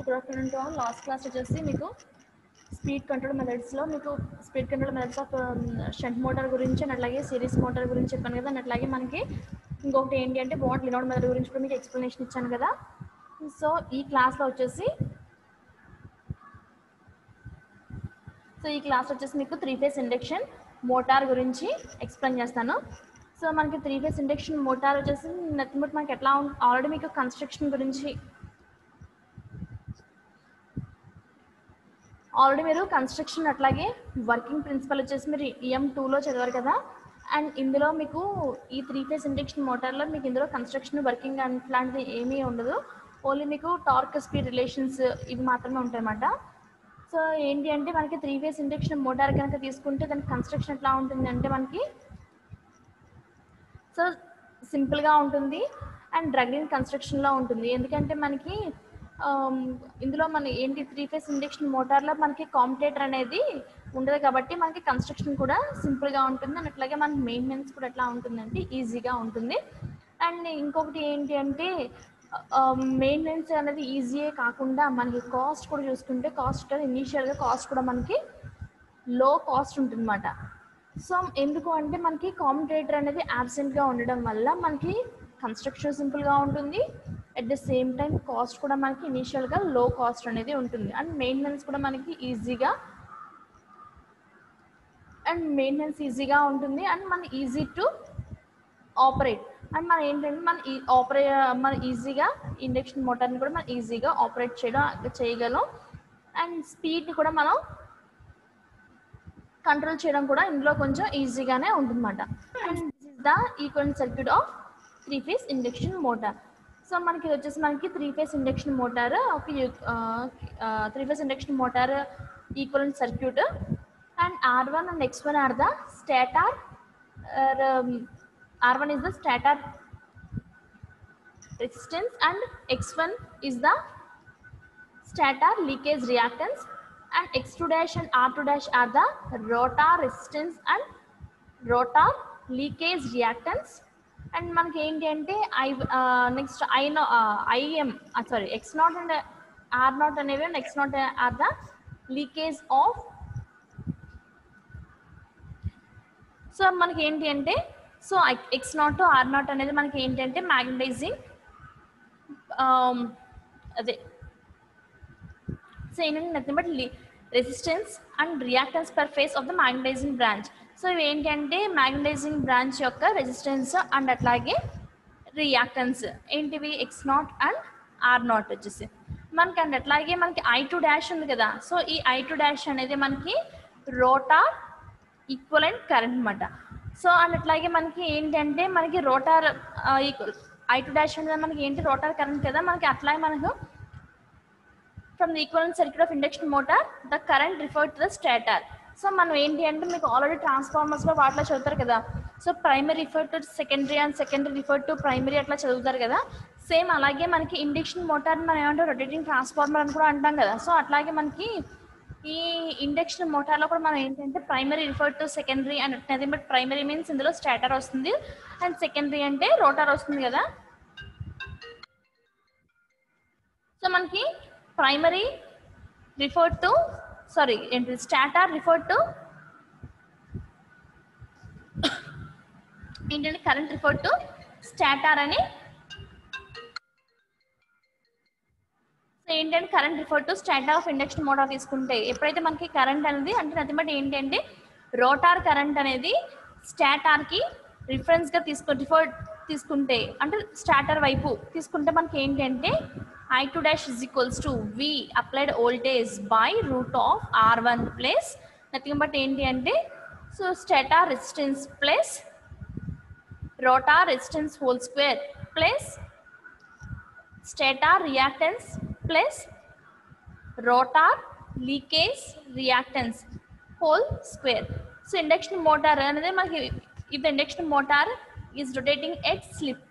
Good afternoon to all. Last class వచ్చేసి మీకు speed control మెథడ్స్లో మీకు speed control methods of shunt motor గురించి and అట్లాగే సిరీస్ మోటార్ గురించి చెప్పాను కదా. అండ్ అట్లాగే మనకి ఇంకొకటి ఏంటి అంటే వాట్ లినోడ్ మెథడ్ గురించి కూడా మీకు ఎక్స్ప్లెనేషన్ ఇచ్చాను కదా. సో ఈ క్లాస్లో వచ్చేసి మీకు 3 ఫేజ్ ఇండక్షన్ మోటార్ గురించి ఎక్స్ప్లెయిన్ చేస్తాను. సో మనకి 3 ఫేజ్ ఇండక్షన్ మోటార్ వచ్చేసి నథింగ్ బట్ మనకి ఎట్లా ఆల్రెడీ మీకు కన్స్ట్రక్షన్ గురించి ఆల్రెడీ మీరు కన్స్ట్రక్షన్ అట్లాగే వర్కింగ్ ప్రిన్సిపల్ వచ్చేసి మీరు EM2లో చదివారు కదా. అండ్ ఇందులో మీకు ఈ 3 ఫేజ్ ఇండక్షన్ మోటార్లో మీకు ఇందులో కన్స్ట్రక్షన్ వర్కింగ్ అట్లాంటిది ఏమీ ఉండదు. ఓన్లీ మీకు టార్క్ స్పీడ్ రిలేషన్స్ ఇవి మాత్రమే ఉంటాయి అన్నమాట. సో ఏంటి అంటే మనకి 3 ఫేజ్ ఇండక్షన్ మోటార్ కనుక తీసుకుంటే దానికి కన్స్ట్రక్షన్ ఎట్లా ఉంటుంది అంటే మనకి సో సింపుల్గా ఉంటుంది అండ్ డ్రగ్గింగ్ కన్స్ట్రక్షన్లో ఉంటుంది. ఎందుకంటే మనకి ఇందులో మన ఏంటి 3 ఫేజ్ ఇండక్షన్ మోటార్లో మనకి కాంపిటేటర్ అనేది ఉండదు కాబట్టి మనకి కన్స్ట్రక్షన్ కూడా సింపుల్గా ఉంటుంది. అండ్ అట్లాగే మనకి మెయింటెనెన్స్ కూడా ఎట్లా ఉంటుందంటే ఈజీగా ఉంటుంది. అండ్ ఇంకొకటి ఏంటి అంటే మెయింటెనెన్స్ అనేది ఈజీయే కాకుండా మనకి కాస్ట్ కూడా చూసుకుంటే కాస్ట్ ఇనీషియల్గా కాస్ట్ కూడా మనకి లో కాస్ట్ ఉంటుందన్నమాట. సో ఎందుకు అంటే మనకి కాంపిటేటర్ అనేది యాబ్సెంట్గా ఉండడం వల్ల మనకి కన్స్ట్రక్షన్ సింపుల్గా ఉంటుంది. At the same time cost కూడా మనకి ఇనీషియల్గా లో కాస్ట్ అనేది ఉంటుంది. అండ్ మెయింటెనెన్స్ కూడా మనకి ఈజీగా ఉంటుంది. అండ్ మన ఈజీ టు ఆపరేట్. అండ్ మనం ఏంటంటే మన ఈజీగా ఇండక్షన్ మోటార్ని కూడా మనం ఈజీగా ఆపరేట్ చేయగలం. అండ్ స్పీడ్ని కూడా మనం కంట్రోల్ చేయడం కూడా ఇందులో కొంచెం ఈజీగానే ఉంటుందన్నమాట. And this is the equivalent circuit off 3 phase induction motor. So మనకి వచ్చేసి మనకి 3 ఫేజ్ ఇండక్షన్ మోటార్ ఒక 3 phase induction motor equivalent circuit. And R1 and X1 are the stator. R1 is the stator resistance and X1 is the stator leakage reactance. And X2 dash and R2 dash are the rotor resistance and rotor leakage reactance. And మనకి ఏంటి అంటే next X0 and R0 అనేవి X0 are the leakage of. So మనకి ఏంటి అంటే so X0 R0 అనేది మనకి ఏంటంటే మ్యాగ్నటైజింగ్ అదే సో ఏంటంటే nothing but resistance and reactance per face of the magnetising branch. So ఇవి ఏంటంటే మ్యాగ్నటైజింగ్ బ్రాంచ్ యొక్క రెసిస్టెన్స్ అండ్ అట్లాగే రియాక్టెన్స్ ఏంటివి X0 అండ్ R0 వచ్చేసి మనకి. అండ్ అట్లాగే మనకి I2 డాష్ ఉంది కదా. సో ఈ I2 డాష్ అనేది మనకి రోటార్ ఈక్వలెంట్ కరెంట్ అన్నమాట. సో అండ్ అట్లాగే మనకి ఏంటంటే మనకి రోటార్ I2 డాష్ అనేది మనకి ఏంటి రోటార్ కరెంట్ కదా. మనకి అట్లాగే మనకు from the equivalent circuit of induction motor the current referred to the stator. So మనం ఏంటి అంటే మీకు ఆల్రెడీ ట్రాన్స్ఫార్మర్స్లో వాటిలో చదువుతారు కదా. So primary refer to secondary and secondary refer to primary అట్లా చదువుతారు కదా. సేమ్ అలాగే మనకి ఇండక్షన్ మోటార్ని మనం ఏమంటే రొటేటింగ్ ట్రాన్స్ఫార్మర్ అని కూడా అంటాం కదా. సో అట్లాగే మనకి ఈ ఇండక్షన్ మోటార్లో కూడా మనం ఏంటంటే primary refer to secondary and nothing but primary means ఇందులో స్టాటర్ వస్తుంది అండ్ సెకండరీ అంటే రోటార్ వస్తుంది కదా. సో మనకి ప్రైమరీ రిఫర్ టు ఏంటి స్టాటర్ రిఫర్ టు ఏంటంటే కరెంట్ రిఫర్ టు స్టాటర్ అని. సో ఏంటంటే current refer to stator of induction motor తీసుకుంటే ఎప్పుడైతే మనకి కరెంట్ అనేది అంటే నథింగ్ బట్ ఏంటంటే రోటార్ కరెంట్ అనేది స్టాటర్కి రిఫరెన్స్గా తీసుకుంటే అంటే స్టాటర్ వైపు తీసుకుంటే మనకి ఏంటంటే I2 dash is equals to V applied voltage by root of R1 plus nothing but ఏంటి అంటే so stator resistance plus rotor resistance whole square plus stator reactance plus rotor leakage reactance whole square. So induction motor అనేది మనకి if the induction motor is rotating at slip.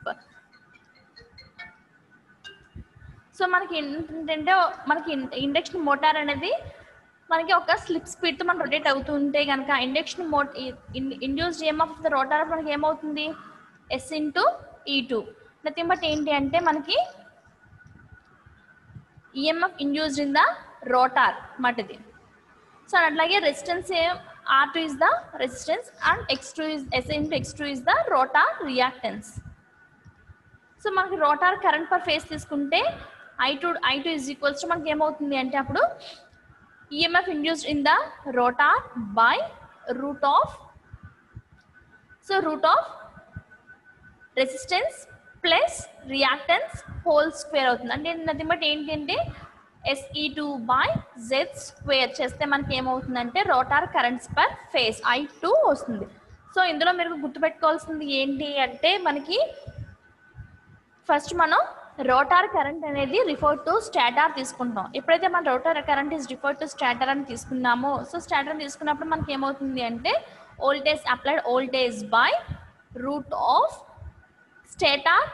So మనకి ఏంటంటే మనకి induction motor అనేది మనకి ఒక slip స్పీడ్తో మనం రొటేట్ అవుతుంటే కనుక induction induced EMF of the rotor మనకి ఏమవుతుంది S × E2. నథింగ్ బట్ ఏంటి అంటే మనకి EMF induced in the rotor మటిది. సో అట్లాగే resistance R2 is the resistance and X2 is S into X2 is the rotor reactance. So మనకి rotor current per phase తీసుకుంటే I2 is equals to మనకి ఏమవుతుంది అంటే అప్పుడు EMF induced in the rotor by root of resistance plus reactance whole square అవుతుంది. అంటే nothing but ఏంటంటే SE2 by Z square చేస్తే మనకి ఏమవుతుందంటే rotor currents per phase I2 వస్తుంది. సో ఇందులో మీరు గుర్తుపెట్టుకోవాల్సింది ఏంటి అంటే మనకి ఫస్ట్ మనం రోటార్ కరెంట్ అనేది రిఫర్ టు స్టాటర్ తీసుకుంటాం. ఎప్పుడైతే మన rotor current is refer to stator అని తీసుకున్నామో సో స్టాటర్ తీసుకున్నప్పుడు మనకి ఏమవుతుంది అంటే voltage applied voltage by root of stator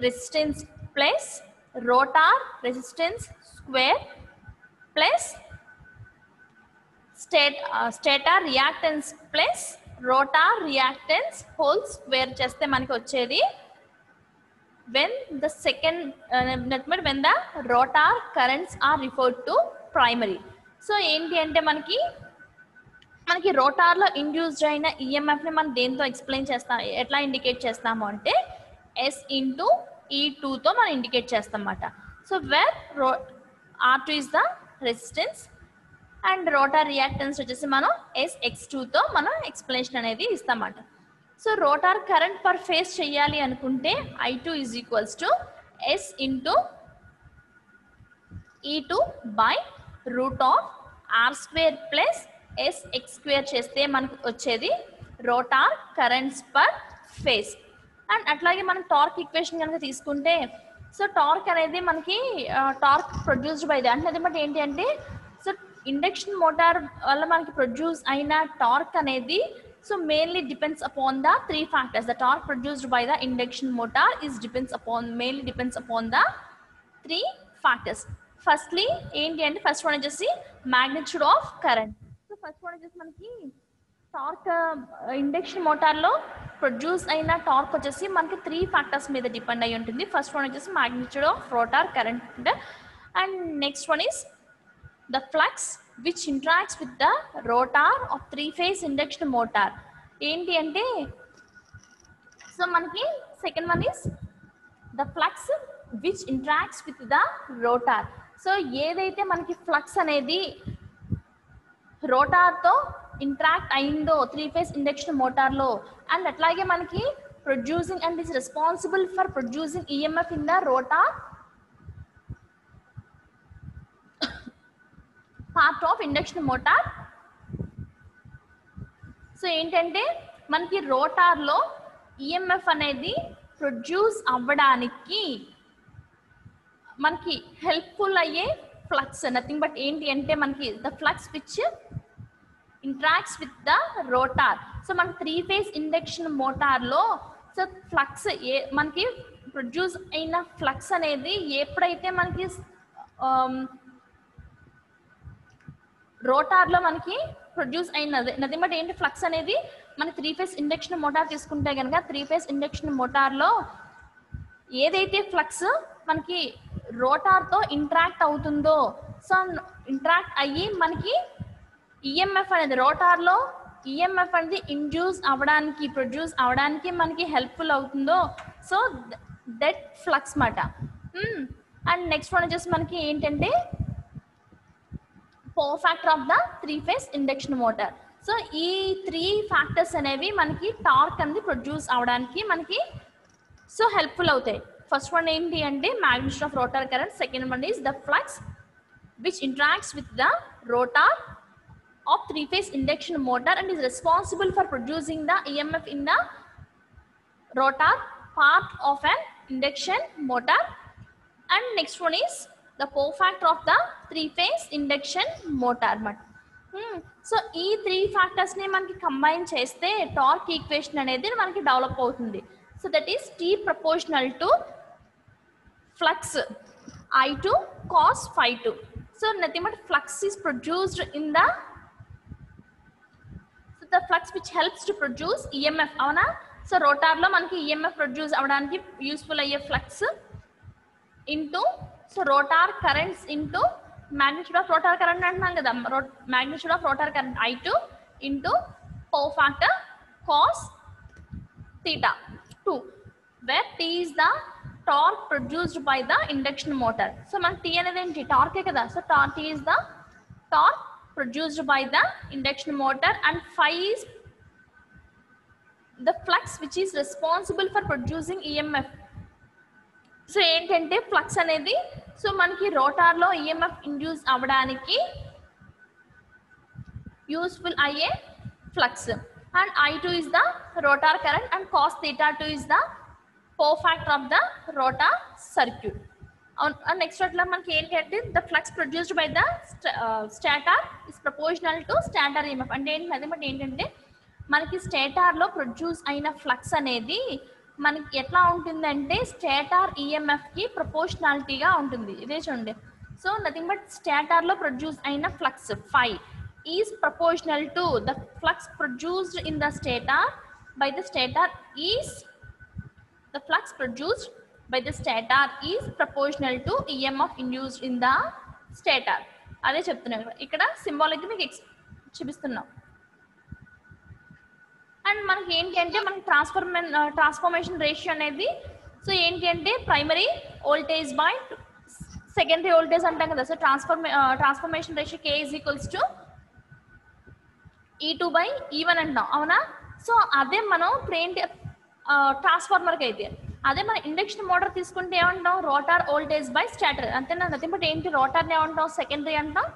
resistance plus rotor resistance square plus stator reactance plus rotor reactance whole square చేస్తే మనకి వచ్చేది when the rotor currents are referred to primary. So ఏంటి అంటే మనకి రోటార్లో ఇండ్యూస్డ్ అయిన ఈఎంఎఫ్ని మనం దేంతో ఎక్స్ప్లెయిన్ చేస్తాం, ఎట్లా ఇండికేట్ చేస్తాము అంటే S ఇంటూ E2తో మనం ఇండికేట్ చేస్తాం అన్నమాట. So where R2 is the resistance and rotor reactance వచ్చేసి మనం SX2తో మనం ఎక్స్ప్లెనేషన్ అనేది ఇస్తాం అన్నమాట. So rotor current per phase చేయాలి అనుకుంటే I2 is equals to S into E2 by root of R square plus SX square చేస్తే మనకు వచ్చేది rotor currents per phase. And అట్లాగే మనం టార్క్ ఈక్వేషన్ కనుక తీసుకుంటే సో టార్క్ అనేది మనకి టార్క్ ప్రొడ్యూస్డ్ బై ది అంటే బట్ ఏంటి అంటే సో ఇండక్షన్ మోటార్ వల్ల మనకి ప్రొడ్యూస్ అయిన టార్క్ అనేది so mainly depends upon the three factors. The torque produced by the induction motor mainly depends upon the three factors. Firstly ఏంటి అంటే first one వచ్చేసి magnitude of current. So first one వచ్చేసి మనకి torque induction మోటార్లో produce అయిన torque వచ్చేసి మనకి three factors మీద depend అయి ఉంటుంది. ఫస్ట్ వన్ వచ్చేసి magnitude of rotor current and next one is the flux which interacts with the rotor of three-phase induction motor. ఏంటి అంటే సో మనకి second one is the flux which interacts with the rotor. So ఏదైతే మనకి flux అనేది రోటార్తో interact అయిందో three phase induction మోటార్లో and అట్లాగే మనకి producing and is responsible for producing EMF in the rotor part of induction motor. So ఏంటంటే మనకి రోటార్లో EMF అనేది produce అవ్వడానికి మనకి హెల్ప్ఫుల్ అయ్యే ఫ్లక్స్ నథింగ్ బట్ ఏంటి అంటే మనకి the flux which interacts with the rotor. So మనకి త్రీ ఫేజ్ ఇండక్షన్ మోటార్లో సో ఫ్లక్స్ మనకి ప్రొడ్యూస్ అయిన ఫ్లక్స్ అనేది ఎప్పుడైతే మనకి రోటార్లో మనకి ప్రొడ్యూస్ అయినది నథింగ్ బట్ ఏంటి ఫ్లక్స్ అనేది మన త్రీ ఫేజ్ ఇండక్షన్ మోటార్ తీసుకుంటే కనుక త్రీ ఫేజ్ ఇండక్షన్ మోటార్లో ఏదైతే ఫ్లక్స్ మనకి రోటార్తో ఇంటరాక్ట్ అవుతుందో సో ఇంటరాక్ట్ అయ్యి మనకి ఈఎంఎఫ్ అనేది రోటార్లో ఈఎంఎఫ్ అనేది ఇండ్యూస్ అవ్వడానికి ప్రొడ్యూస్ అవ్వడానికి మనకి హెల్ప్ఫుల్ అవుతుందో సో దట్ ఫ్లక్స్ మాట. అండ్ నెక్స్ట్ వన్ వచ్చేసి మనకి ఏంటంటే power factor of the three phase induction motor. So ఈ త్రీ ఫ్యాక్టర్స్ అనేవి మనకి టార్క్ అనేది ప్రొడ్యూస్ అవడానికి మనకి సో హెల్ప్ఫుల్ అవుతాయి. ఫస్ట్ వన్ ఏంటి అంటే magnitude of rotor current, second one is the flux which interacts with the rotor of three-phase induction motor and is responsible for producing the EMF in the rotor part of an induction motor. And next one is the power factor of the three-phase induction motor. So ఈ three factors ని మనకి combine చేస్తే torque equation అనేది మనకి develop అవుతుంది. So that is T proportional to flux I2 cos phi2. So nothing but flux is produced in the the flux which helps to produce EMF avana. So rotar lo manaki EMF produce avdaniki useful ayye flux into so rotor currents into magnitude of rotor current అంటున్నాం కదా, magnitude of rotor current I2 into power factor cos theta 2, where T is the torque produced by the induction motor. So మనకి T అనేది ఏంటి, టార్కే కదా. So T is the torque produced by the induction motor and phi is the flux which is responsible for producing EMF. So ఏంటంటే flux అనేది, so మనకి రోటార్లో EMF induce అవ్వడానికి useful అయ్యే flux. And I2 is the rotor current and cos theta 2 is the power factor of the rotor circuit. And next అట్లా మనకి ఏంటంటే the flux produced by the stator is proportional to stator EMF. అంటే ఏంటంటే మనకి స్టేటార్లో produce అయిన flux అనేది మనకి ఎట్లా ఉంటుందంటే స్టేటార్ ఈఎంఎఫ్కి ప్రపోర్షనాలిటీగా ఉంటుంది. ఇదే చూడండి. సో నథింగ్ బట్ స్టేటార్లో ప్రొడ్యూస్ అయిన flux phi is proportional to the flux produced in the stator by the stator is the flux produced by the stator is proportional to EMF induced in the stator. అదే చెప్తున్నాను ఇక్కడ symbolic మీకు చూపిస్తున్నాం. And మనకి ఏంటి అంటే మనకి transformation ratio అనేది, సో ఏంటి అంటే primary voltage by secondary voltage అంటాం కదా. So transformation ratio K is equals to E2 by E1 అంటాం, అవునా. సో అదే మనం ఇప్పుడు ఏంటి ట్రాన్స్ఫార్మర్కి అయితే, అదే మన ఇండక్షన్ మోటార్ తీసుకుంటే ఏమంటాం, రోటార్ వోల్టేజ్ బై స్టాటర్ అంతేనా. నథింగ్ బట్ ఏంటి, రోటార్ని ఏమంటాం సెకండరీ అంటాం,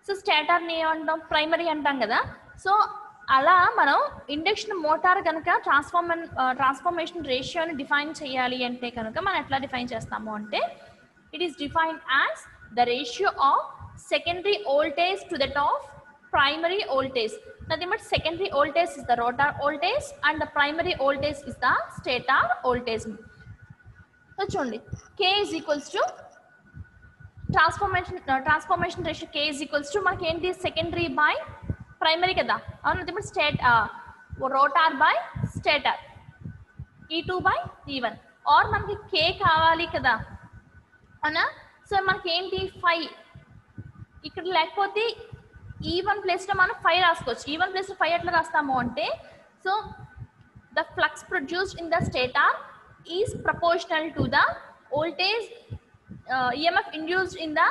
సో స్టాటర్ని ఏమంటాం ప్రైమరీ అంటాం కదా. సో అలా మనం ఇండక్షన్ మోటార్ కనుక ట్రాన్స్ఫర్మేషన్ రేషియోని డిఫైన్ చేయాలి అంటే కనుక మనం ఎట్లా డిఫైన్ చేస్తాము అంటే, it is defined as the ratio of secondary voltage to that of primary voltage. Nothing but secondary voltage is the rotor voltage and the primary voltage is the stator voltage. So చూడండి K is equals to transformation ratio K is equals to మనకి ఏంటి secondary by primary కదా, అవును. ఇప్పుడు rotor by stator E2 by E1, or మనకి K కావాలి కదా, అవునా. సో మనకి ఏంటి ఫై ఇక్కడ లేకపోతే E1 ప్లేస్లో మనం ఫై రాసుకోవచ్చు. E1 ప్లేస్లో ఫై ఎట్లా రాస్తాము అంటే, so the flux produced in the stator is proportional to the voltage EMF induced in the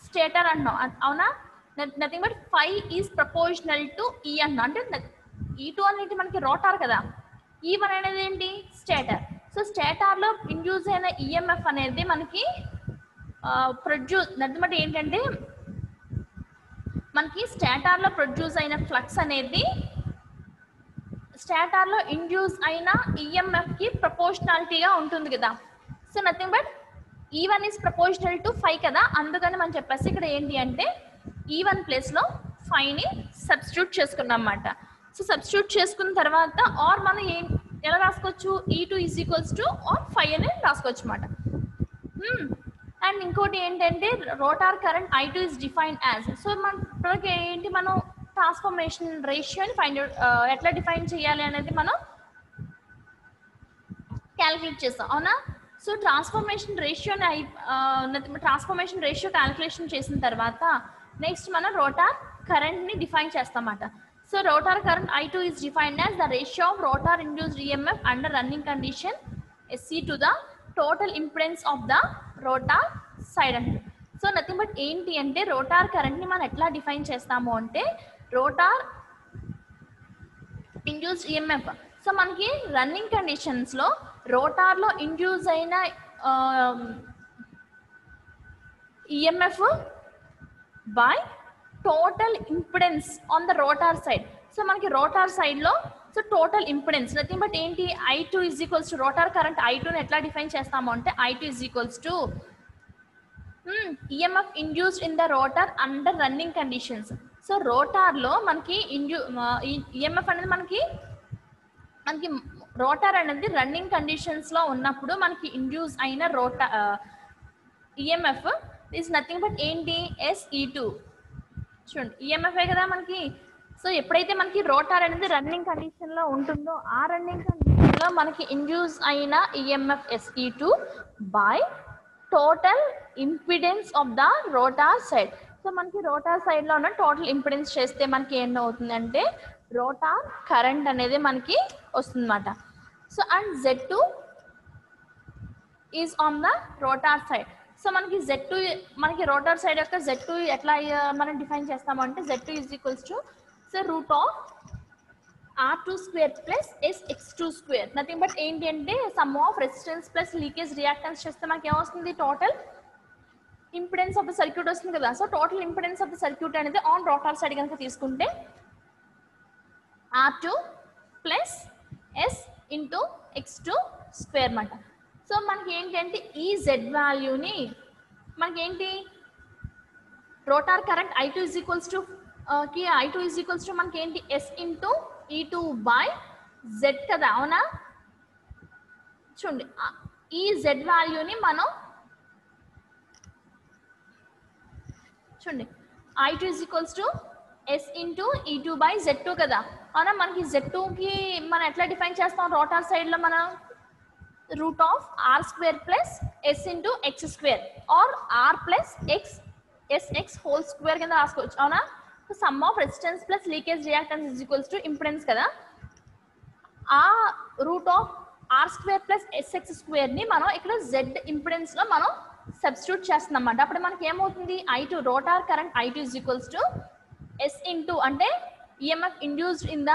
stator అన్నాం, అవునా. Nothing but phi is proportional to E అన్నా. అంటే E2 అనేది మనకి రోటార్ కదా, E1 అనేది ఏంటి స్టేటర్. సో స్టేటార్లో ఇండ్యూస్ అయిన ఈఎంఎఫ్ అనేది మనకి నథింగ్ బట్ ఏంటంటే మనకి స్టేటార్లో ప్రొడ్యూస్ అయిన ఫ్లక్స్ అనేది స్టేటార్లో ఇండ్యూస్ అయిన ఈఎంఎఫ్కి ప్రపోర్షనాలిటీగా ఉంటుంది కదా. So nothing but E1 is proportional to phi కదా, అందుకని మనం చెప్పేసి ఇక్కడ ఏంటి అంటే E1 ప్లేస్లో ఫైని సబ్స్టిట్యూట్ చేసుకున్నాం అన్నమాట. సో సబ్స్టిట్యూట్ చేసుకున్న తర్వాత ఆర్ మనం ఎలా రాసుకోవచ్చు, E2 is equals to R phi అని రాసుకోవచ్చు అన్నమాట. అండ్ ఇంకోటి ఏంటంటే rotor current I2 is defined as, so మనకి ఏంటి మనం ట్రాన్స్ఫర్మేషన్ రేషియోని ఎట్లా డిఫైన్ చేయాలి అనేది మనం క్యాలిక్యులేట్ చేస్తాం, అవునా. సో ట్రాన్స్ఫర్మేషన్ రేషియో క్యాలిక్యులేషన్ చేసిన తర్వాత నెక్స్ట్ మనం రోటార్ కరెంట్ని డిఫైన్ చేస్తామన్నమాట. So rotor current I2 is defined as the ratio of rotor induced EMF under running condition SC to the total impedance of the rotor side అంటే. So nothing but ఏంటి అంటే rotor కరెంట్ని మనం ఎట్లా define చేస్తాము అంటే, rotor induced EMF, so మనకి running కండిషన్స్లో రోటార్లో ఇండ్యూస్ అయిన EMF by total impedance on the rotor side. So మనకి రోటార్ సైడ్లో so total impedance nothing but ఏంటి I2 is equals to rotor current I2ని ఎట్లా డిఫైన్ చేస్తాము అంటే I2 is equals to EMF induced in the rotor under running conditions. So రోటార్లో మనకి EMF అనేది మనకి రోటార్ అనేది రన్నింగ్ కండిషన్స్లో ఉన్నప్పుడు మనకి ఇండ్యూస్ అయిన ఈఎంఎఫ్ ఈజ్ నథింగ్ బట్ ఏంటి SE2. చూడండి ఈఎంఎఫే కదా మనకి. సో ఎప్పుడైతే మనకి రోటార్ అనేది రన్నింగ్ కండిషన్లో ఉంటుందో ఆ రన్నింగ్ కండిషన్లో మనకి ఇండ్యూస్ అయిన EMF SE2 by total impedance of the rotor side. So మనకి రోటార్ సైడ్ లో ఉన్న టోటల్ ఇంపిడెన్స్ చేస్తే మనకి ఏం అవుతుందంటే రోటార్ కరెంట్ అనేది మనకి వస్తుంది అన్నమాట. So and Z2 is on the rotor side. So మనకి Z2 మనకి రోటార్ సైడ్ యొక్క Z2 ఎట్లా మనం డిఫైన్ చేస్తామంటే Z2 is equals to so root of R2 square plus SX2 square. Nothing but ఏంటి అంటే some of resistance plus leakage reactance చేస్తే మనకి ఏమొస్తుంది total impedance of the circuit వస్తుంది కదా. So total impedance of the circuit అనేది on rotor side కనుక తీసుకుంటే R2 plus S into X2 square అన్నమాట. సో మనకి ఏంటి అంటే ఈ Z వాల్యూని మనకి ఏంటి rotor current I2 is equals to I2 is equals to మనకి ఏంటి S into E2 by Z కదా, అవునా? చూడండి ఈ Z వాల్యూని మనం చూడండి I2 is equals to S into E2 by Z2 కదా, అవునా? మనకి Z2కి మనం ఎట్లా డిఫైన్ చేస్తాం రోటార్ సైడ్లో మనం root of R square plus S into X square or R plus SX whole square కింద రాసుకోవచ్చు, అవునా? Sum of resistance plus leakage reactance is equals to impedance కదా. ఆ root of R square plus SX స్క్వేర్ని మనం ఇక్కడ Z ఇంపిడెన్స్లో మనం substitute చేస్తున్నాం అన్నమాట. అప్పుడు మనకి ఏమవుతుంది I2 rotor current I2 is equals to S into అంటే EMF induced in the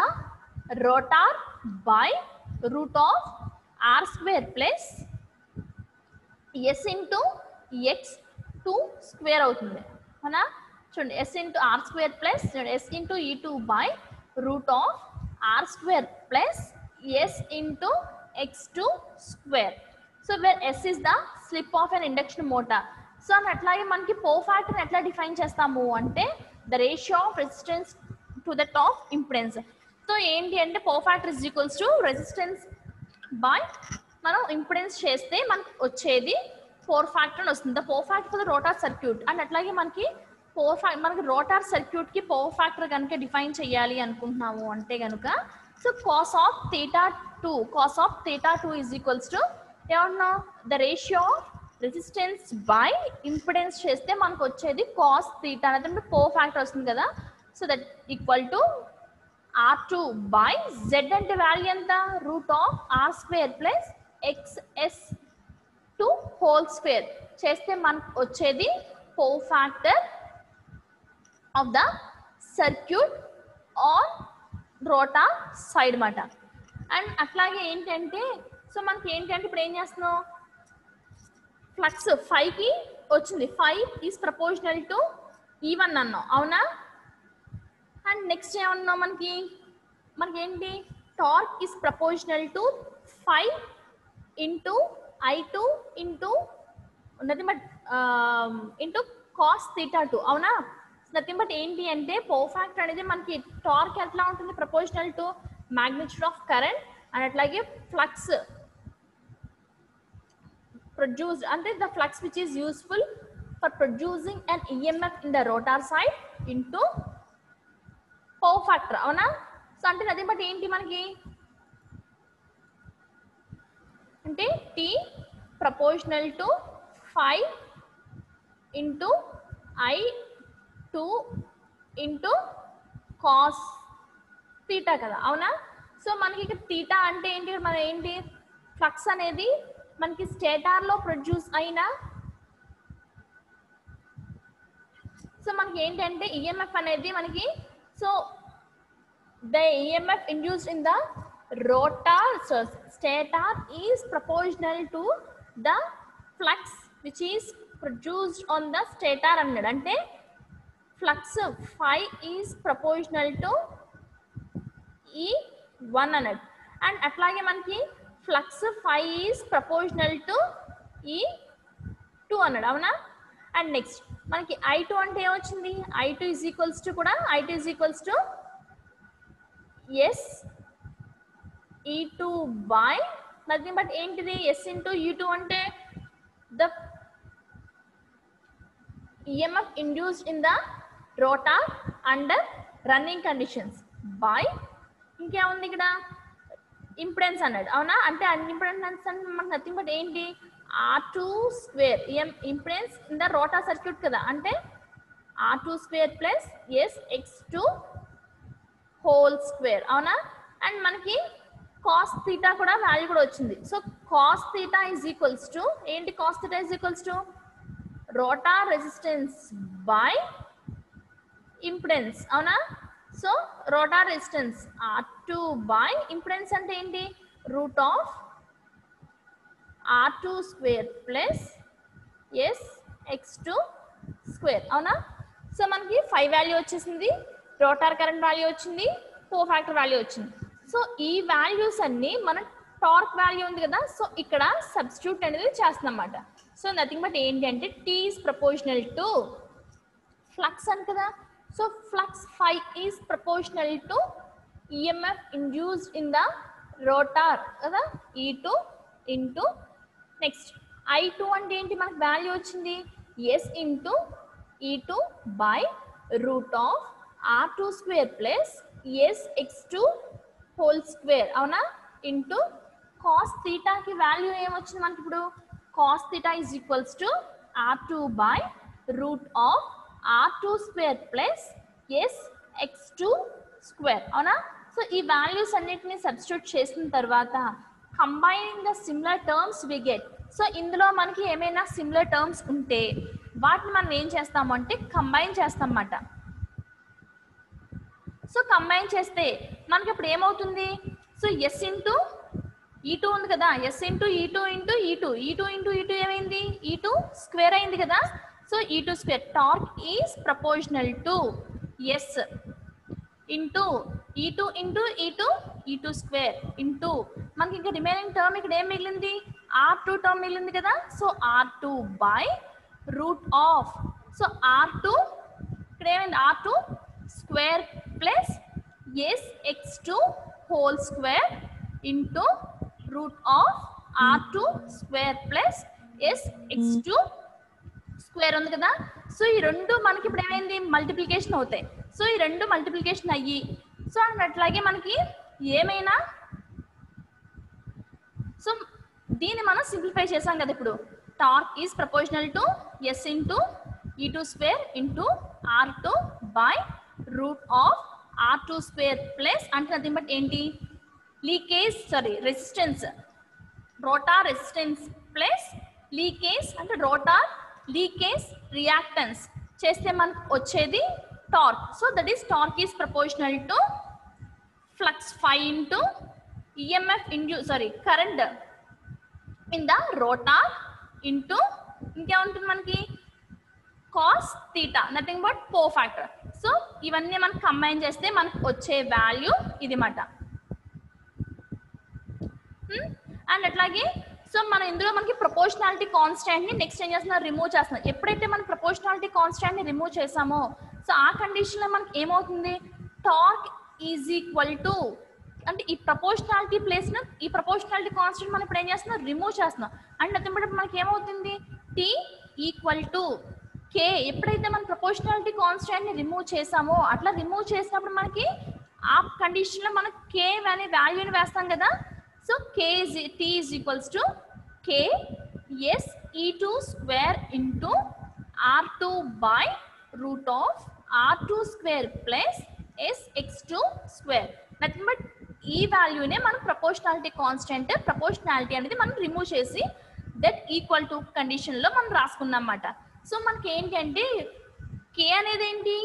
rotor by root of R square plus S into X2 square అవుతుంది, అవునా? చూడండి S into R square plus S into E2 by root of R square plus S into X2 square. So where S is the slip of an induction motor. So అట్లాగే మనకి power ఫ్యాక్టర్ని ఎట్లా define చేస్తాము అంటే the ratio of resistance to that of impedance. So ఏంటి అంటే power factor is equals to resistance by మనం impedance చేస్తే మనకు వచ్చేది పవర్ ఫ్యాక్టర్ అని వస్తుంది. The power factor for the rotor circuit. And అట్లాగే మనకి మనకి రోటార్ సర్క్యూట్కి పవర్ ఫ్యాక్టర్ కనుక డిఫైన్ చేయాలి అనుకుంటున్నాము అంటే కనుక so cos of theta two is equals to ఏమన్నా the ratio of resistance by impedance చేస్తే మనకు వచ్చేది కాస్ థీటా అనేది పవర్ ఫ్యాక్టర్ వస్తుంది కదా. So that equal to R2 by Z అంటే వాల్యూ ఎంత route of R square plus XS2 whole square చేస్తే మనకు వచ్చేది power factor of the circuit on rotor side మాట. అండ్ అట్లాగే ఏంటంటే సో మనకి ఏంటంటే ఇప్పుడు ఏం చేస్తున్నాం ఫ్లక్స్ 5కి వచ్చింది, 5 ఈజ్ ప్రపోర్షనల్ టు E1 అన్నాం, అవునా? అండ్ నెక్స్ట్ ఏమన్నాం మనకి ఏంటి torque is proportional to 5 into I2 into nothing but into cos theta 2, అవునా? నథింగ్ బట్ ఏంటి అంటే పవర్ ఫ్యాక్టర్ అనేది మనకి టార్క్ ఎట్లా ఉంటుంది proportional to magnitude of current and అట్లాగే ఫ్లక్స్ produced అంటే the flux which is useful for producing an EMF in the rotor side into power factor, అవునా? సో అంటే అది బట్ ఏంటి మనకి అంటే T proportional to 5 into I2 into cos theta కదా, అవునా? సో మనకి ఇక్కడ థీటా అంటే ఏంటి మన ఏంటి ఫ్లక్స్ అనేది మనకి స్టేటార్లో ప్రొడ్యూస్ అయిన సో మనకి ఏంటంటే ఈఎంఎఫ్ అనేది మనకి so the EMF induced in the rotor so stator is proportional to the flux which is produced on the stator అన్నాడు. అంటే flux 5 is proportional to E1 అన్నాడు. అండ్ అట్లాగే మనకి flux 5 is proportional to E2 అన్నాడు, అవునా? And next మనకి I2 అంటే ఏమొచ్చింది I2 ఈజ్ ఈక్వల్స్ టు కూడా I2 is equals to S E2 by nothing but ఏంటిది S ఇంటూ E2 అంటే the EMF induced in the rotor under running conditions by ఇంకేముంది ఇక్కడ ఇంపిడెన్స్ అన్నాడు, అవునా? అంటే అన్ఇంపిడెన్స్ అంటే మనకు నథింగ్ బట్ ఏంటి R2 square impedance in the rotor circuit కదా, అంటే R2 square plus SX2 whole square అవునా. అండ్ మనకి కాస్ థీటా కూడా వాల్యూ కూడా వచ్చింది. So cos theta is equals to ఏంటి, cos theta is equals to rotor resistance by impedance అవునా. So rotor resistance R2 by impedance అంటే ఏంటి, root of R2 square plus SX2 square అవునా. So మనకి 5 value వచ్చేసింది, rotor current value వచ్చింది, cofactor value వచ్చింది. So ఈ వాల్యూస్ అన్ని మన టార్క్ వాల్యూ ఉంది కదా, సో ఇక్కడ సబ్స్టిట్యూట్ అనేది చేస్తున్నాం అన్నమాట. సో నథింగ్ బట్ ఏంటి అంటే T is proportional to flux అని కదా. So flux phi is proportional to EMF induced in the rotor కదా, E2 ఇంటూ నెక్స్ట్ I2 అంటే ఏంటి, మనకు వాల్యూ వచ్చింది S into E2 by root of R2 square plus SX2 whole square అవునా, into cos థీటాకి value ఏమొచ్చింది మనకి ఇప్పుడు, cos theta is equals to R2 by root of R2 square plus SX2 square అవునా. సో ఈ values అన్నిటిని substitute చేసిన తర్వాత combining the similar terms we get. So ఇందులో మనకి ఏమైనా సిమిలర్ టర్మ్స్ ఉంటే వాటిని మనం ఏం చేస్తాము అంటే కంబైన్ చేస్తాం అన్నమాట. సో కంబైన్ చేస్తే మనకి ఇప్పుడు ఏమవుతుంది, సో S ఇంటూ E2 ఉంది కదా, S into E2 into E2 into E2 ఏమైంది, E2 స్క్వేర్ అయింది కదా. So E2 square torque is proportional to S into E2 into E2 square into మనకి ఇంకా రిమైనింగ్ టర్మ్ ఇక్కడ ఏం మిగిలింది, R2 టర్మ్ మిగిలింది కదా. So R2 by root of, so R2 ఇక్కడ ఏమైంది R2 square plus SX2 whole square into root of R2 square plus SX2 square ఉంది కదా. సో ఈ రెండు మనకి ఇప్పుడు ఏమైంది మల్టిప్లికేషన్ అవుతాయి. సో ఈ రెండు మల్టిప్లికేషన్ అయ్యి, సో అట్లాగే మనకి ఏమైనా, సో దీన్ని మనం సింప్లిఫై చేసాం కదా. ఇప్పుడు torque is proportional to S into E2 square into R2 by root of R2 square plus అంటే నథింగ్ బట్ ఏంటి, leakage resistance, rotor resistance plus leakage అంటే రోటార్ లీకేజ్ రియాక్టెన్స్ చేస్తే మనకు వచ్చేది torque. So that is torque is proportional to flux phi into EMF current in the rotor into ఇంకేముంటుంది మనకి cos theta, nothing but cofactor. So ఇవన్నీ మనం combine చేస్తే మనకు వచ్చే వాల్యూ ఇది మాట. అండ్ అట్లాగే సో మనం ఇందులో మనకి ప్రపోర్షనాలిటీ కాన్స్టాంట్ ని నెక్స్ట్ ఏం చేస్తున్నా, రిమూవ్ చేస్తున్నాం. ఎప్పుడైతే మనం ప్రపోర్షనాలిటీ కాన్స్టాంట్ ని రిమూవ్ చేసామో, సో ఆ కండిషన్ లో మనకి ఏమవుతుంది, టార్క్ ఈజ్ ఈక్వల్ టు అంటే ఈ ప్రపోర్షనాలిటీ ప్లేస్ ను ఈ ప్రపోర్షనాలిటీ కాన్స్టాంట్ మనం ఇప్పుడు ఏం చేస్తున్నాం, రిమూవ్ చేస్తున్నాం. అండ్ అతను మనకి ఏమవుతుంది, T ఈక్వల్ టు K. ఎప్పుడైతే మనం ప్రపోర్షనాలిటీ కాన్స్టాంట్ ని రిమూవ్ చేసామో, అట్లా రిమూవ్ చేసినప్పుడు మనకి ఆ కండిషన్ లో మనం K అనే వాల్యూని వేస్తాం కదా. So T is equals to K S E2 square into R2 by root of R2 square plus SX2 square. Nothing but ఈ వాల్యూనే మనం ప్రపోర్షనాలిటీ కాన్స్టెంట్, ప్రపోర్షనాలిటీ అనేది మనం రిమూవ్ చేసి దట్ ఈక్వల్ టు కండిషన్ లో మనం రాసుకున్నాం అన్నమాట. సో మనకి ఏంటంటే K అనేది ఏంటి,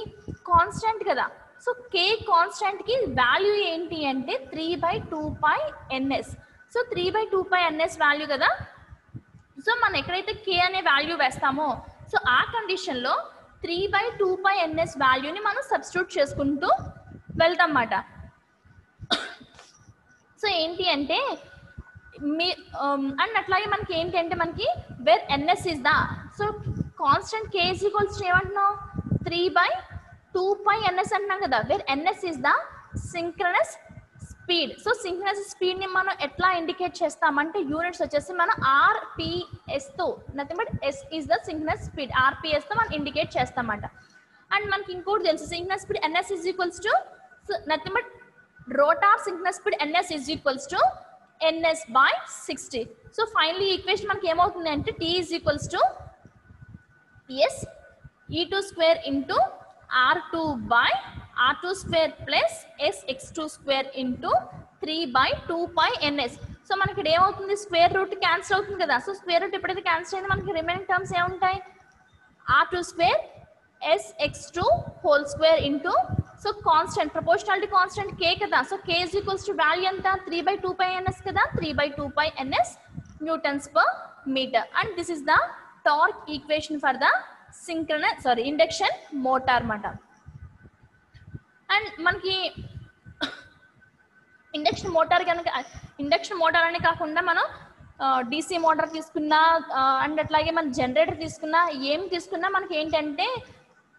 కాన్స్టెంట్ కదా. సో K కాన్స్టెంట్ కి వాల్యూ ఏంటి అంటే 3/2π/ns. సో 3/2π/ns వాల్యూ కదా. సో మనం ఎక్కడైతే K అనే వాల్యూ వేస్తామో, సో ఆ కండిషన్ లో 3/2π/ns వాల్యూని మనం సబ్స్టిట్యూట్ చేసుకుంటూ వెళ్తాం అన్నమాట. సో ఏంటి అంటే అండ్ అట్లాగే మనకి ఏంటి అంటే మనకి where NS is the, so constant K is equals to ఏమంటున్నాం, 3/2π/ns అంటున్నాం కదా. Where NS is the synchronous speed. So synchronous speed ని మనం ఎట్లా ఇండికేట్ చేస్తామంటే యూనిట్స్ వచ్చేసి మనం RPS తో, nothing but S is the synchronous speed, RPS తో మనం ఇండికేట్ చేస్తామంట. అండ్ మనకి ఇంకోటి తెలుసు, synchronous speed NS is equals to nothing but rotor synchronous speed NS is equals to ns by 60. So finally equation మనకి ఏమవుతుంది అంటే t is equals to s e2 square into r2 by r2 square plus s x2 square into 3 by 2 pi ns. So మనకి ఇక్కడ ఏమవుతుంది square root cancel అవుతుంది కదా. So square root ఎప్పుడైతే cancel అయింది మనకి రిమైనింగ్ టర్మ్స్ ఏముంటాయి r2 square s x2 whole square into so constant proportionality constant k కదా. So k is equals to value ఎంత 3 by 2 pi ns కదా. 3 by 2 pi ns newtons per meter and this is the torque equation for the induction motor మాట. And మనకి induction motor అనే కాకుండా మనం DC motor తీసుకున్నా and అట్లాగే మన జనరేటర్ తీసుకున్నా ఏం తీసుకున్నా మనకి ఏంటంటే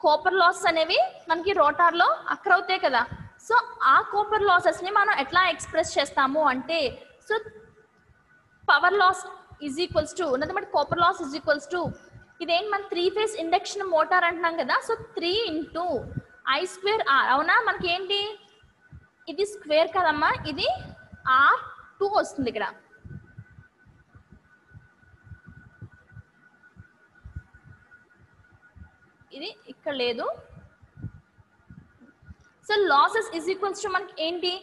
కాపర్ లాస్ అనేవి మనకి రోటార్లో అక్కర్ అవుతాయి కదా. సో ఆ కాపర్ లాసెస్ని మనం ఎట్లా ఎక్స్ప్రెస్ చేస్తాము అంటే so power loss is equals to ఉన్నది copper loss is equals to ఇదేంటి మన 3 ఫేజ్ ఇండక్షన్ మోటార్ అంటున్నాం కదా. సో 3 into I2R అవునా. మనకి ఏంటి ఇది స్క్వేర్ కదమ్మా, ఇది R2 వస్తుంది ఇక్కడ. ఇది ఇక్కడ లేదు. So losses is equals to మనకి ఏంటి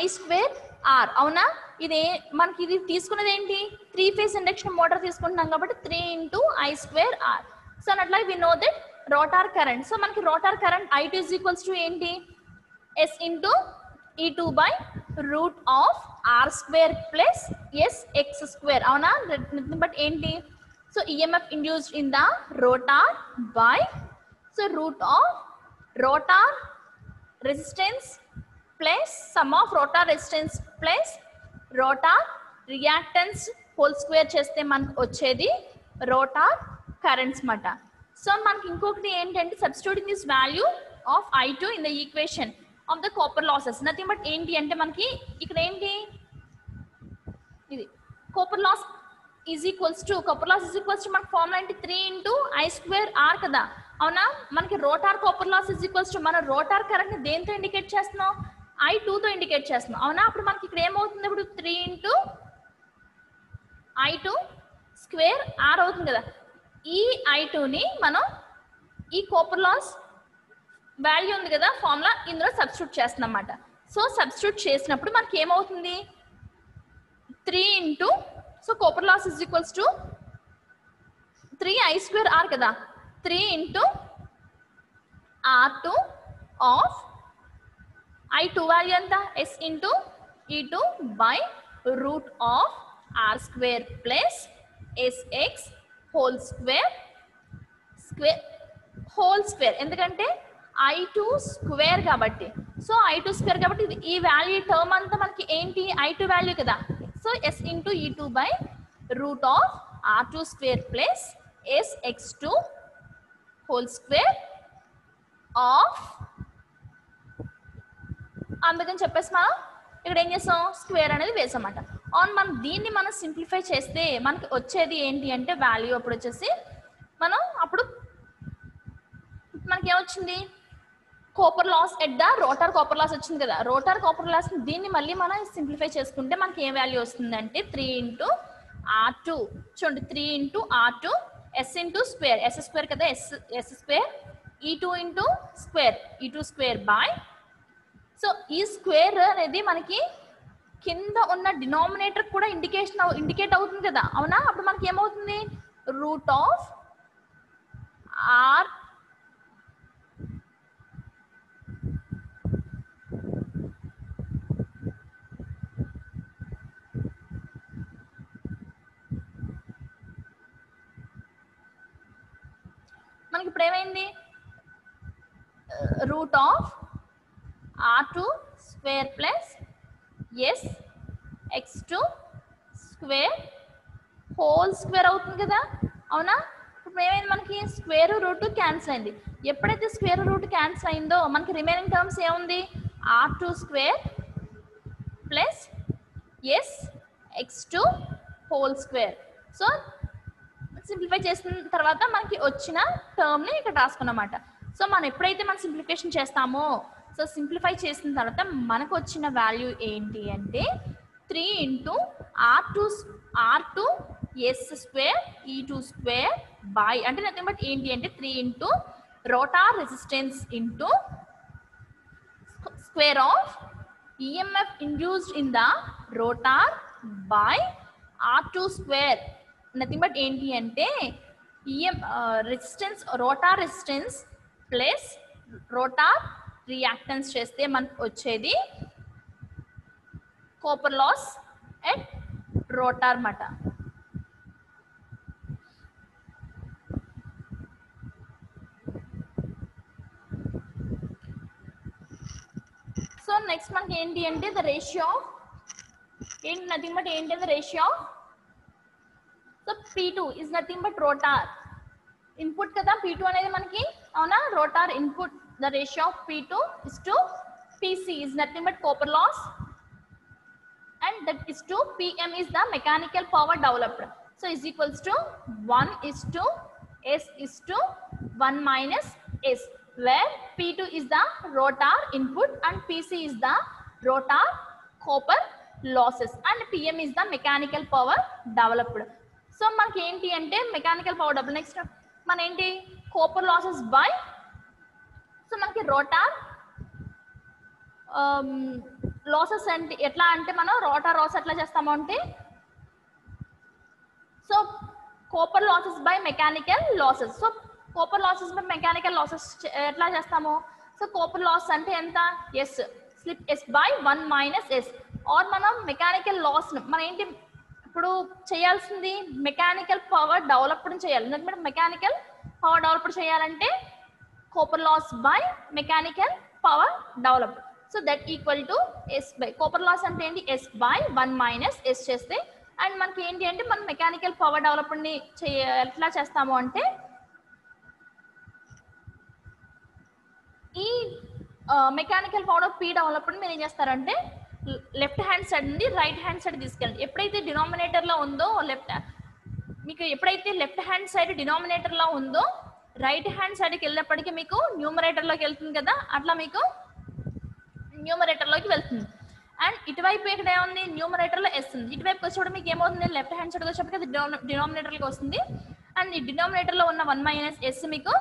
I2R అవునా. ఇది మనకి ఇది తీసుకున్నది ఏంటి 3 ఫేజ్ ఇండక్షన్ మోటార్ తీసుకుంటున్నాం కాబట్టి 3 into I2R. సో అట్లా we know that rotor current. So మనకి rotor current I2 is equals to ఏంటి S into E2 by root of R square plus SX square అవునా. బట్ ఏంటి so EMF induced in the rotor by so root of rotor resistance plus sum of rotor resistance plus rotor reactance whole square చేస్తే మనకు వచ్చేది rotor currents మాట. So మనకి ఇంకొకటి ఏంటంటే substituting this value of I2 in the equation of the copper losses nothing but ఏంటి అంటే మనకి ఇక్కడ ఏంటి ఇది copper loss is equals to మనకి ఫార్ములా ఏంటి 3 into I2R కదా అవునా. మనకి rotor copper loss is equals to మన రోటార్ కరెంట్ ని దేంతో ఇండికేట్ చేస్తున్నాం I2 తో ఇండికేట్ చేస్తున్నాం అవునా. అప్పుడు మనకి ఇక్కడ ఏమవుతుంది ఇప్పుడు 3 into I2 square R అవుతుంది కదా. ఈ I2ని మనం ఈ కాపర్ లాస్ వాల్యూ ఉంది కదా ఫార్ములా ఇందులో సబ్స్టిట్యూట్ చేస్తున్నాం అన్నమాట. సో సబ్స్టిట్యూట్ చేసినప్పుడు మనకి ఏమవుతుంది 3 into so copper loss is equals to 3 I2R కదా. 3 into R2 of I2 value ఎంత S into E2 by root of R square plus SX whole square ఎందుకంటే I2 స్క్వేర్ కాబట్టి. సో I2 స్క్వేర్ కాబట్టి ఈ value term అంతా మనకి ఏంటి I2 value కదా. So S into E2 by root of R2 square plus SX2 whole square of అందుకని చెప్పేసి మనం ఇక్కడ ఏం చేస్తాం స్క్వేర్ అనేది వేసామన్నమాట. మనం దీన్ని మనం సింప్లిఫై చేస్తే మనకి వచ్చేది ఏంటి అంటే వాల్యూ అప్పుడు వచ్చేసి మనం అప్పుడు మనకి ఏమొచ్చింది copper loss at the rotor copper loss వచ్చింది కదా. రోటర్ కాపర్ లాస్ దీన్ని మళ్ళీ మనం సింప్లిఫై చేసుకుంటే మనకి ఏ వాల్యూ వస్తుందంటే 3 into R2 చూడండి 3 into R2 S into square S square కదా S square E2 into square E2 square by so ఈ స్క్వేర్ అనేది మనకి కింద ఉన్న డినామినేటర్ కూడా ఇండికేట్ అవుతుంది కదా అవునా. అప్పుడు మనకి ఏమవుతుంది రూట్ ఆఫ్ ఆర్ మనకి ఇప్పుడు ఏమైంది route of R2 square plus S x2 square whole square అవుతుంది కదా అవునా. ఇప్పుడు ఏమైంది మనకి స్క్వేర్ రూట్ క్యాన్సిల్ అయింది. ఎప్పుడైతే స్క్వేర్ రూట్ క్యాన్సిల్ అయిందో మనకి రిమైనింగ్ టర్మ్స్ ఏముంది R2 square plus S x2 whole square. So simplify చేసిన తర్వాత మనకి వచ్చిన టర్మ్ని ఇక్కడ రాసుకున్నమాట. సో మనం ఎప్పుడైతే మనం సింప్లిఫికేషన్ చేస్తామో సో సింప్లిఫై చేసిన తర్వాత మనకు వచ్చిన వాల్యూ ఏంటి అంటే 3 into R2 S square E2 square by అంటే nothing but ఏంటి అంటే 3 into rotor resistance into square of EMF induced in the rotor by R2 square. Nothing but ఏంటి అంటే resistance rotor resistance plus rotor reactance చేస్తే మనకు వచ్చేది copper loss at rotor మాట. So next మనకి ఏంటి అంటే ద రేషియో ఏంటి నథింగ్ బట్ ఏంటి the ratio so P2 is nothing but rotor input కదా P2 అనేది మనకి అవునా rotor input the ratio of P2 is to PC is nothing but copper loss and that is to PM is the mechanical power developed. So is equals to 1 is to S is to 1 minus S, where P2 is the rotor input and PC is the rotor copper losses and PM is the mechanical power developed. So మనకి ఏంటి అంటే mechanical power developed. Next మన ఏంటి copper losses by so మనకి rotor losses అంటే ఎట్లా అంటే మనం రోటర్ లాస్ ఎట్లా చేస్తాము అంటే so copper losses by mechanical losses. So copper losses by mechanical losses ఎట్లా చేస్తాము సో కాపర్ లాస్ అంటే ఎంత S slip S by 1 minus S or మనం మెకానికల్ లాస్ మనం ఏంటి ఇప్పుడు చేయాల్సింది మెకానికల్ పవర్ డెవలప్డ్ చేయాలి. ఎందుకంటే మెకానికల్ పవర్ డెవలప్డ్ చేయాలంటే copper loss by mechanical power developed. So that equal to yes by copper loss అంటే ఏంటి ఎస్ బై 1 మైనస్ ఎస్ చేస్తే అండ్ మనకి ఏంటి అంటే మనం మెకానికల్ పవర్ డెవలప్మెంట్ని ఎట్లా చేస్తాము అంటే ఈ మెకానికల్ పవర్ పీ డెవలప్మెంట్ మీరు ఏం చేస్తారంటే లెఫ్ట్ హ్యాండ్ సైడ్ నుండి రైట్ హ్యాండ్ సైడ్ తీసుకెళ్ళండి. ఎప్పుడైతే డినామినేటర్లో ఉందో మీకు ఎప్పుడైతే లెఫ్ట్ హ్యాండ్ సైడ్ డినామినేటర్లో ఉందో రైట్ హ్యాండ్ సైడ్కి వెళ్ళేప్పటికీ మీకు న్యూమరేటర్లోకి వెళ్తుంది కదా అట్లా మీకు న్యూమరేటర్లోకి వెళ్తుంది. అండ్ ఇటువైపు ఇక్కడ ఏముంది న్యూమరేటర్లో ఎస్ ఉంది. ఇటువైపు వచ్చేప్పుడు మీకు ఏమవుతుంది లెఫ్ట్ హ్యాండ్ సైడ్కి వచ్చేప్పటికి అది డినామినేటర్కి వస్తుంది అండ్ ఈ డినామినేటర్లో ఉన్న 1 మైనస్ ఎస్ మీకు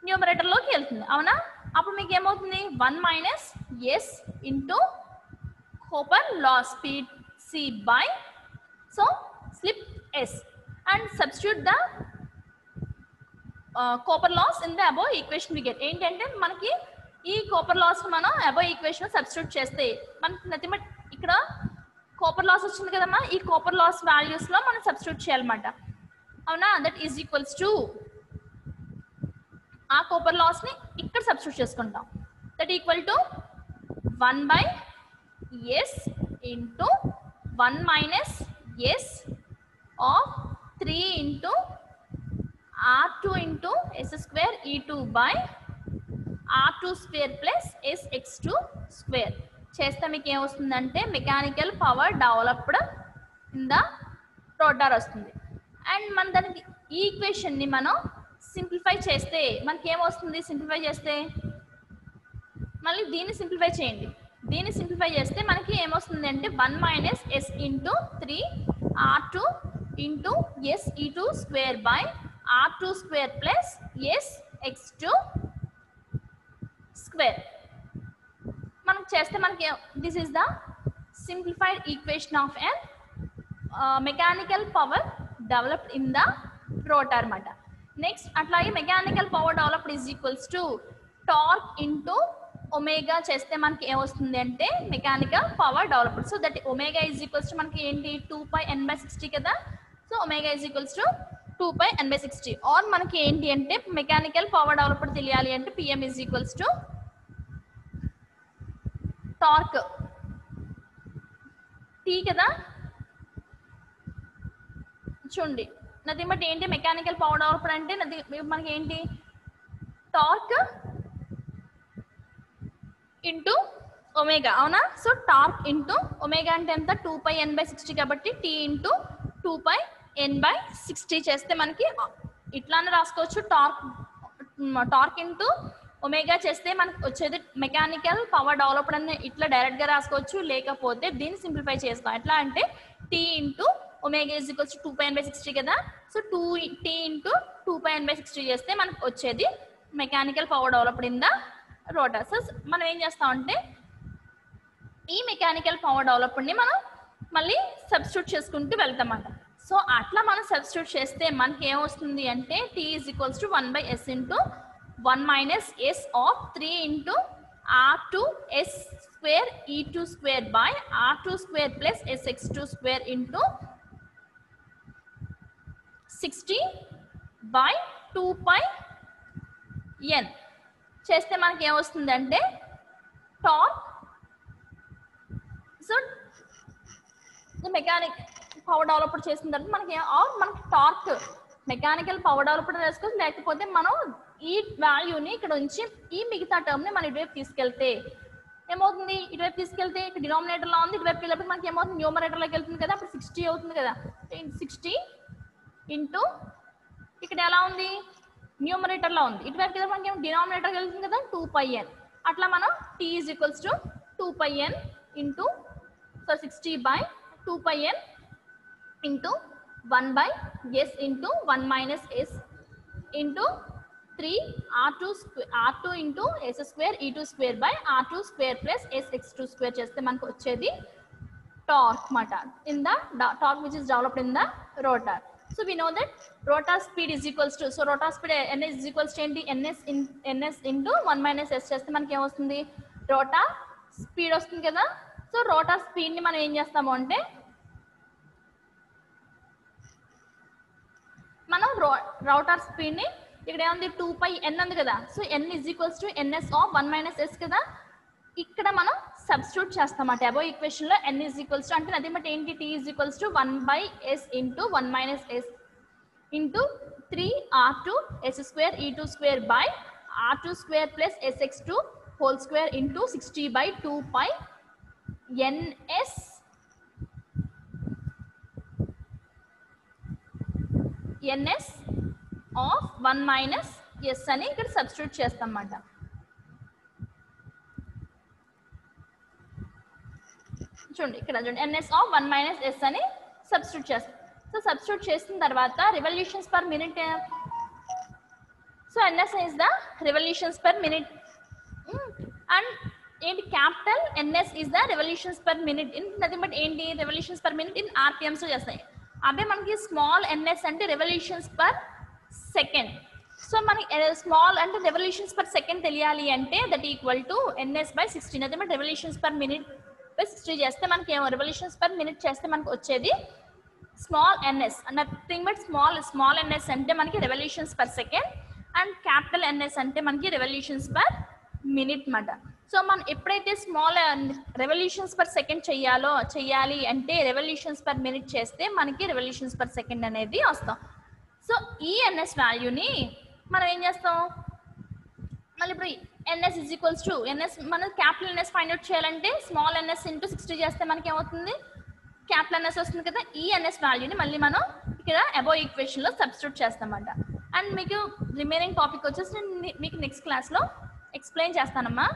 న్యూమరేటర్లోకి వెళ్తుంది అవునా. అప్పుడు మీకు ఏమవుతుంది 1 minus S into copper loss PC by so slip S and substitute the copper loss in the above equation we get. ఏంటంటే మనకి ఈ కాపర్ లాస్ మనం అబోవ్ ఈక్వేషన్ సబ్స్టిట్యూట్ చేస్తే మనకి నథింగ్ బట్ ఇక్కడ కాపర్ లాస్ వచ్చింది కదమ్మా ఈ కాపర్ లాస్ వాల్యూస్లో మనం సబ్స్టిట్యూట్ చేయాలన్నమాట అవునా. దట్ ఈజ్ ఈక్వల్స్ టు ఆ కాపర్ లాస్ని ఇక్కడ సబ్స్టిట్యూట్ చేసుకుంటాం. That equal to 1 by S into 1 minus S of 3 into R2 into S square E2 by R2 square plus SX2 square చేస్తే మీకు ఏమొస్తుందంటే mechanical power developed in the rotor వస్తుంది. And మన దానికి ఈ ఈక్వేషన్ని మనం సింప్లిఫై చేస్తే మనకి ఏమొస్తుంది సింప్లిఫై చేస్తే మళ్ళీ దీన్ని సింప్లిఫై చేయండి. దీన్ని సింప్లిఫై చేస్తే మనకి ఏమొస్తుంది అంటే 1 minus S into 3 R2 into SE2 square by R2 square plus SX2 square మనం చేస్తే మనకి this is the simplified equation of an mechanical power developed in the rotor అన్నమాట. నెక్స్ట్ అట్లాగే mechanical power developed is equals to torque into omega చేస్తే మనకి ఏమొస్తుంది అంటే mechanical power developed. So that omega is equals to మనకి ఏంటి 2πn/60 కదా. So omega is equals to 2πn/60 are మనకి ఏంటి అంటే మెకానికల్ పవర్ డెవలప్డ్ తెలియాలి అంటే PM is equals to torque T కదా. చూడండి నథింగ్ బట్ ఏంటి మెకానికల్ పవర్ డెవలప్డ్ అంటే మనకి ఏంటి టార్క్ ఇంటూ ఒమేగా అవునా. సో టార్క్ ఇంటూ ఒమేగా అంటే ఎంత 2πn/60 కాబట్టి T ఇంటూ 2πn/60 చేస్తే మనకి ఇట్లానే రాసుకోవచ్చు టార్క్ ఇంటూ ఒమేగా చేస్తే మనకు వచ్చేది మెకానికల్ పవర్ డెవలప్డ్ అని ఇట్లా డైరెక్ట్గా రాసుకోవచ్చు, లేకపోతే దీన్ని సింప్లిఫై చేసుకోవాలి. ఎట్లా అంటే T into omega is equals to 2πn/60 కదా. సో టీ ఇంటూ 2πn/60 చేస్తే మనకు వచ్చేది mechanical power developed in the rotor. So మనం ఏం చేస్తామంటే ఈ మెకానికల్ పవర్ డెవలప్డ్ని మనం మళ్ళీ సబ్స్టిట్యూట్ చేసుకుంటూ వెళ్తామన్నమాట. సో అట్లా మనం సబ్స్టిట్యూట్ చేస్తే మనకి ఏమొస్తుంది అంటే T is equals to 1/s into 1 - s of 3 into r2s² e2² by r2² plus sx2² into 60 by 2πn చేస్తే మనకి ఏమొస్తుందంటే torque. So mechanic power developed చేసిన తర్వాత మనకి టార్క్ మెకానికల్ పవర్ డెవలప్డ్ వేసుకోవచ్చు, లేకపోతే మనం ఈ వాల్యూని ఇక్కడ ఉంచి ఈ మిగతా టర్మ్ని మనం ఇటువైపు తీసుకెళ్తే ఏమవుతుంది, ఇటువైపు తీసుకెళ్తే ఇక్కడ డినామినేటర్లో ఉంది, ఇటువైపు వెళ్ళినప్పుడు మనకి ఏమవుతుంది న్యూమరేటర్లోకి వెళ్తుంది కదా, అప్పుడు 60 అవుతుంది కదా. 60 ఇంటూ ఇక్కడ ఎలా ఉంది న్యూమరేటర్లో ఉంది, ఇటువైపు కదా మనకి ఏమో డినామినేటర్కి వెళ్తుంది కదా 2πn. అట్లా మనం T is equals to 2πn into 60 by 2πn into 1/s into 1 - s into 3 r2 into s² e2² by r2² plus sx2² చేస్తే మనకు వచ్చేది టార్క్ మాట in the torque which is developed in the rotor. So we know that rotor speed is equals to, so rotor speed ns is equals to ఏంటి ns into 1 - s చేస్తే మనకి ఏమొస్తుంది rotor speed వస్తుంది కదా. So rotor స్పీడ్ని మనం ఏం చేస్తాము అంటే మనం రోటర్ స్పీడ్ని ఇక్కడ ఏముంది 2πn ఉంది కదా. So n is equals to ns of 1 - s కదా. ఇక్కడ మనం సబ్స్టిట్యూట్ చేస్తామట అబోవ్ ఈక్వేషన్లో n ఈజ్ ఈక్వల్స్ టు అంటే అదే బట్ ఏంటి t is equals to 1/s into 1 - s into 3 r2 s² e2² by r2² plus sx2 whole square into 60 by 2πns ns of 1 - s అని ఇక్కడ సబ్స్టిట్యూట్ చేస్తాం అన్నమాట. చూడండి ఇక్కడ చూడండి ns ఆఫ్ 1 - s అని సబ్స్టిట్యూట్ చేస్తాం. సో సబ్స్టిట్యూట్ చేసిన తర్వాత revolutions per minute, so ns is the revolutions per minute and ఏంటి capital ns is the revolutions per minute in nothing but ఏంటి revolutions per minute in rpms చేస్తాయి. అదే మనకి small ns అంటే revolutions per second. So మనకి small అంటే revolutions per second తెలియాలి అంటే దట్ ఈక్వల్ టు ns/16. అదే మనకి రెవల్యూషన్స్ పర్ మినిట్ బై 60 చేస్తే మనకి ఏమో రెవల్యూషన్స్ పర్ మినిట్ చేస్తే మనకు వచ్చేది small ns. Nothing but small ns అంటే మనకి revolutions per second and capital ns అంటే మనకి రెవల్యూషన్స్ పర్ మినిట్ మాట. సో మనం ఎప్పుడైతే స్మాల్ రెవల్యూషన్స్ పర్ సెకండ్ చెయ్యాలి అంటే రెవల్యూషన్స్ పర్ మినిట్ చేస్తే మనకి రెవల్యూషన్స్ పర్ సెకండ్ అనేది వస్తాం. సో ఈ ns వాల్యూని మనం ఏం చేస్తాం మళ్ళీ ఇప్పుడు ns is equals to ns మనం క్యాపిటల్ ns ఫైండ్ అవుట్ చేయాలంటే స్మాల్ ns ఇంటూ 60 చేస్తే మనకి ఏమవుతుంది క్యాపిటల్ ns వస్తుంది కదా. ఈ ns వాల్యూని మళ్ళీ మనం ఇక్కడ అబోవ్ ఈక్వేషన్లో సబ్స్టిట్యూట్ చేస్తామన్నమాట. అండ్ మీకు రిమైనింగ్ టాపిక్ వచ్చేసి నేను మీకు నెక్స్ట్ క్లాస్లో ఎక్స్ప్లెయిన్ చేస్తానమ్మా.